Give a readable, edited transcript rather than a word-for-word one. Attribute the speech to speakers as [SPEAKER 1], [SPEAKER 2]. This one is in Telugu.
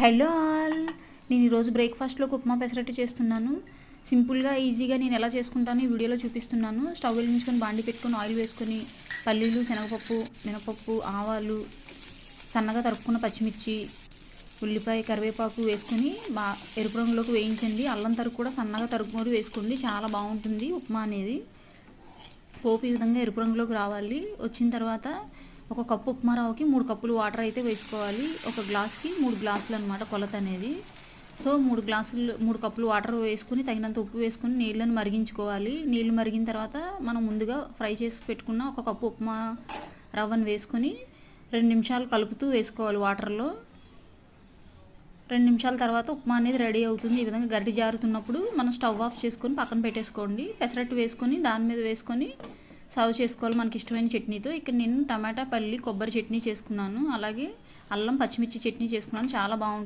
[SPEAKER 1] హలో ఆల్, నేను ఈరోజు బ్రేక్ఫాస్ట్లోకి ఉప్మా పెసరట్టు చేస్తున్నాను. సింపుల్గా ఈజీగా నేను ఎలా చేసుకుంటాను ఈ వీడియోలో చూపిస్తున్నాను. స్టవ్ వెలిగించుకొని బాండి పెట్టుకొని ఆయిల్ వేసుకొని పల్లీలు, శనగపప్పు, మినపప్పు, ఆవాలు, సన్నగా తరుపుకున్న పచ్చిమిర్చి, ఉల్లిపాయ, కరివేపాకు వేసుకొని ఎరుపు రంగులోకి వేయించండి. అల్లం తరుగు కూడా సన్నగా తరుపుకొని వేసుకోండి, చాలా బాగుంటుంది ఉప్మా అనేది. పోపు ఈ విధంగా ఎరుపు రంగులోకి రావాలి. వచ్చిన తర్వాత ఒక కప్పు ఉప్మా రవ్వకి 3 కప్పులు వాటర్ అయితే వేసుకోవాలి. ఒక గ్లాస్కి 3 గ్లాసులు అనమాట కొలత అనేది. సో 3 కప్పులు వాటర్ వేసుకుని తగినంత ఉప్పు వేసుకుని నీళ్ళని మరిగించుకోవాలి. నీళ్ళు మరిగిన తర్వాత మనం ముందుగా ఫ్రై చేసి పెట్టుకున్న ఒక కప్పు ఉప్మా రవ్వను వేసుకొని 2 నిమిషాలు కలుపుతూ వేసుకోవాలి వాటర్లో. 2 నిమిషాల తర్వాత ఉప్మా అనేది రెడీ అవుతుంది. ఈ విధంగా గరిటె జారుతున్నప్పుడు మనం స్టవ్ ఆఫ్ చేసుకొని పక్కన పెట్టేసుకోండి. పెసరట్టు వేసుకొని దాని మీద వేసుకొని సర్వ్ చేసుకోవాలి మనకి ఇష్టమైన చట్నీతో. ఇక్కడ నేను టమాటా, పల్లి, కొబ్బరి చట్నీ చేసుకున్నాను. అలాగే అల్లం, పచ్చిమిర్చి చట్నీ చేసుకున్నాను. చాలా బాగుంటుంది.